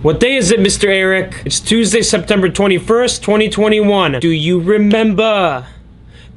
What day is it, Mr. Eric? It's Tuesday, September 21st, 2021. Do you remember?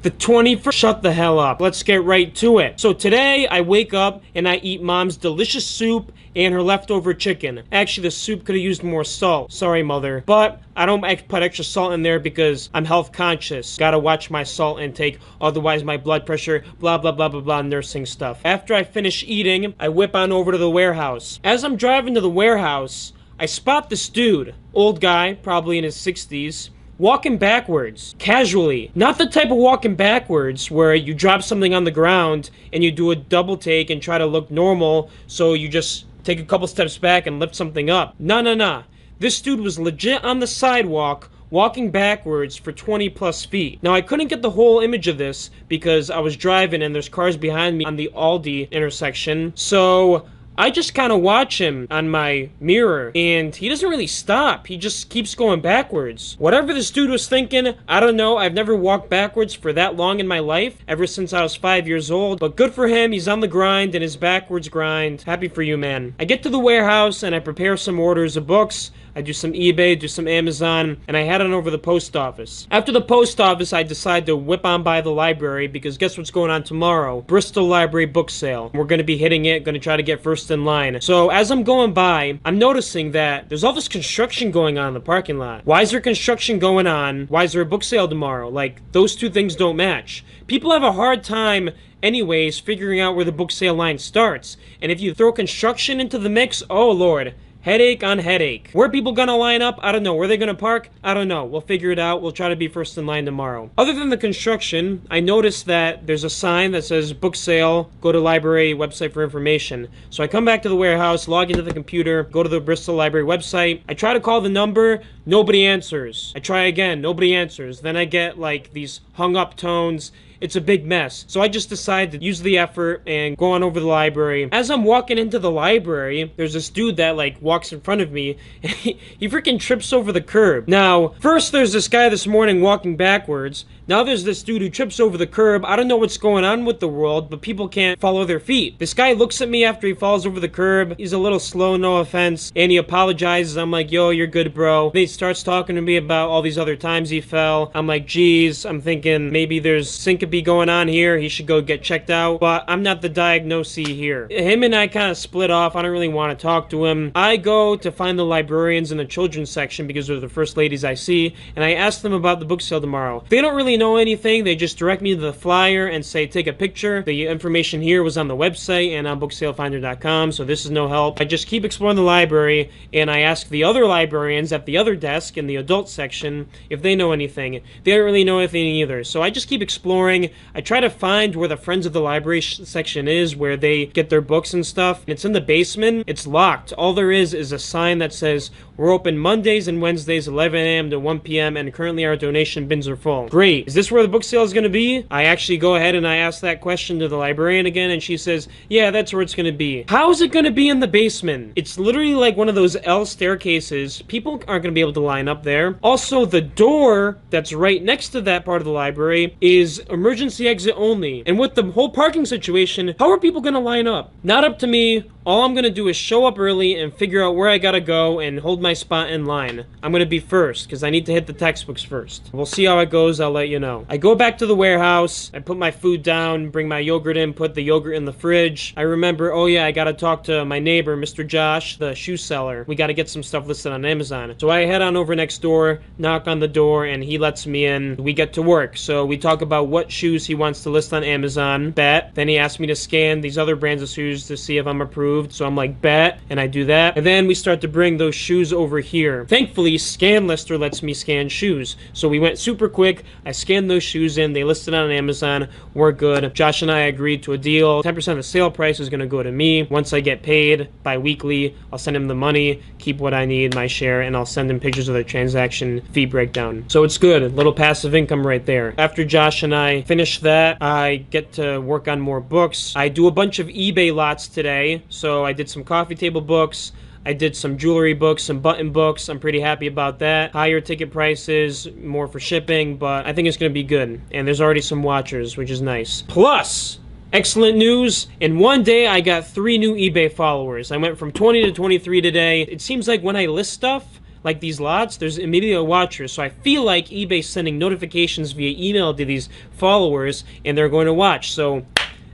The 21st. Shut the hell up. Let's get right to it. So today, I wake up and I eat Mom's delicious soup and her leftover chicken. Actually, the soup could have used more salt. Sorry, Mother. But I don't put extra salt in there because I'm health conscious. Gotta watch my salt intake, otherwise my blood pressure, blah, blah, blah, blah, blah, nursing stuff. After I finish eating, I whip on over to the warehouse. As I'm driving to the warehouse, I spot this dude, old guy, probably in his 60s, walking backwards, casually. Not the type of walking backwards where you drop something on the ground and you do a double take and try to look normal, so you just take a couple steps back and lift something up. No. This dude was legit on the sidewalk, walking backwards for 20 plus feet. Now, I couldn't get the whole image of this because I was driving and there's cars behind me on the Aldi intersection, so I just kind of watch him on my mirror, and he doesn't really stop. He just keeps going backwards. Whatever this dude was thinking, I don't know. I've never walked backwards for that long in my life, ever since I was 5 years old. But good for him. He's on the grind, and his backwards grind. Happy for you, man. I get to the warehouse, and I prepare some orders of books. I do some eBay, do some Amazon, and I head on over to the post office. After the post office, I decide to whip on by the library because guess what's going on tomorrow? Bristol Library book sale. We're going to be hitting it, going to try to get first in line. So as I'm going by, I'm noticing that there's all this construction going on in the parking lot. Why is there construction going on? Why is there a book sale tomorrow? Like, those two things don't match. People have a hard time anyways figuring out where the book sale line starts. And if you throw construction into the mix, oh Lord. Headache on headache. Where are people gonna line up? I don't know. Where are they gonna park? I don't know. We'll figure it out. We'll try to be first in line tomorrow. Other than the construction, I noticed that there's a sign that says book sale. Go to library website for information. So I come back to the warehouse, log into the computer, go to the Bristol Library website. I try to call the number. Nobody answers. I try again. Nobody answers. Then I get like these hung up tones. It's a big mess. So I just decided to use the effort and go on over to the library. As I'm walking into the library, there's this dude that like walks in front of me and he freaking trips over the curb. Now, first there's this guy this morning walking backwards. Now there's this dude who trips over the curb. I don't know what's going on with the world, but people can't follow their feet. This guy looks at me after he falls over the curb. He's a little slow, no offense, and he apologizes. I'm like, yo, you're good, bro. Then he starts talking to me about all these other times he fell. I'm like, geez, I'm thinking maybe there's syncope going on here. He should go get checked out, but I'm not the diagnosee here. Him and I kind of split off. I don't really want to talk to him. I go to find the librarians in the children's section because they're the first ladies I see, and I ask them about the book sale tomorrow. They don't really know anything. They just direct me to the flyer and say, take a picture. The information here was on the website and on booksalefinder.com, so this is no help. I just keep exploring the library, and I ask the other librarians at the other desk in the adult section if they know anything. They don't really know anything either, so I just keep exploring. I try to find where the Friends of the Library section is, where they get their books and stuff. It's in the basement. It's locked. All there is a sign that says, we're open Mondays and Wednesdays, 11 a.m. to 1 p.m., and currently our donation bins are full. Great. Is this where the book sale is going to be? I actually go ahead and I ask that question to the librarian again, and she says, yeah, that's where it's going to be. How is it going to be in the basement? It's literally like one of those L staircases. People aren't going to be able to line up there. Also, the door that's right next to that part of the library is emergency exit only. And with the whole parking situation, how are people going to line up? Not up to me. All I'm going to do is show up early and figure out where I got to go and hold my spot in line. I'm going to be first because I need to hit the textbooks first. We'll see how it goes. I'll let you know. I go back to the warehouse. I put my food down, bring my yogurt in, put the yogurt in the fridge. I remember, oh yeah, I got to talk to my neighbor, Mr. Josh, the shoe seller. We got to get some stuff listed on Amazon. So I head on over next door, knock on the door, and he lets me in. We get to work. So we talk about what shoes he wants to list on Amazon. Bet. Then he asked me to scan these other brands of shoes to see if I'm approved. So I'm like, bet, and I do that. And then we start to bring those shoes over here. Thankfully, ScanLister lets me scan shoes. So we went super quick. I scanned those shoes in. They listed on Amazon. We're good. Josh and I agreed to a deal. 10% of the sale price is going to go to me. Once I get paid bi-weekly, I'll send him the money, keep what I need, my share, and I'll send him pictures of the transaction fee breakdown. So it's good. A little passive income right there. After Josh and I finish that, I get to work on more books. I do a bunch of eBay lots today. So I did some coffee table books. I did some jewelry books, some button books. I'm pretty happy about that. Higher ticket prices, more for shipping, but I think it's going to be good. And there's already some watchers, which is nice. Plus, Excellent news. In one day, I got 3 new eBay followers. I went from 20 to 23 today. It seems like when I list stuff, like these lots, there's immediate watchers. So I feel like eBay's sending notifications via email to these followers, and they're going to watch. So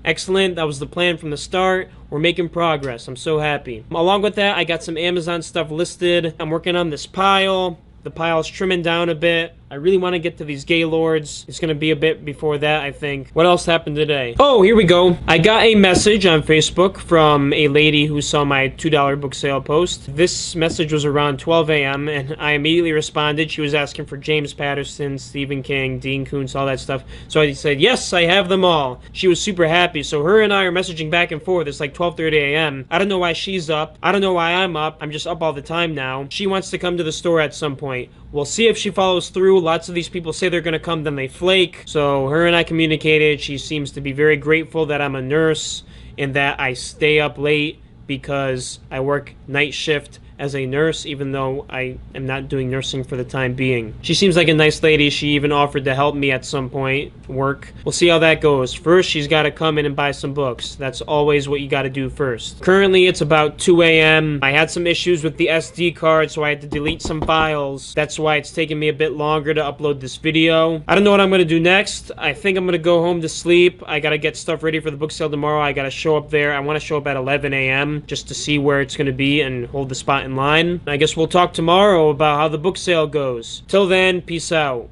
excellent. That was the plan from the start. We're making progress. I'm so happy. Along with that, I got some Amazon stuff listed. I'm working on this pile. The pile's trimming down a bit. I really want to get to these Gaylords. It's going to be a bit before that, I think. What else happened today? Oh, here we go. I got a message on Facebook from a lady who saw my $2 book sale post. This message was around 12 a.m. and I immediately responded. She was asking for James Patterson, Stephen King, Dean Koontz, all that stuff. So I said, yes, I have them all. She was super happy. So her and I are messaging back and forth. It's like 12:30 a.m. I don't know why she's up. I don't know why I'm up. I'm just up all the time now. She wants to come to the store at some point. We'll see if she follows through. Lots of these people say they're going to come, then they flake. So her and I communicated. She seems to be very grateful that I'm a nurse and that I stay up late because I work night shift as a nurse, even though I am not doing nursing for the time being. She seems like a nice lady. She even offered to help me at some point, work. We'll see how that goes. First, she's got to come in and buy some books. That's always what you got to do first. Currently, it's about 2 a.m. I had some issues with the SD card, so I had to delete some files. That's why it's taking me a bit longer to upload this video. I don't know what I'm going to do next. I think I'm going to go home to sleep. I got to get stuff ready for the book sale tomorrow. I got to show up there. I want to show up at 11 a.m. just to see where it's going to be and hold the spot in line. I guess we'll talk tomorrow about how the book sale goes. Till then, peace out.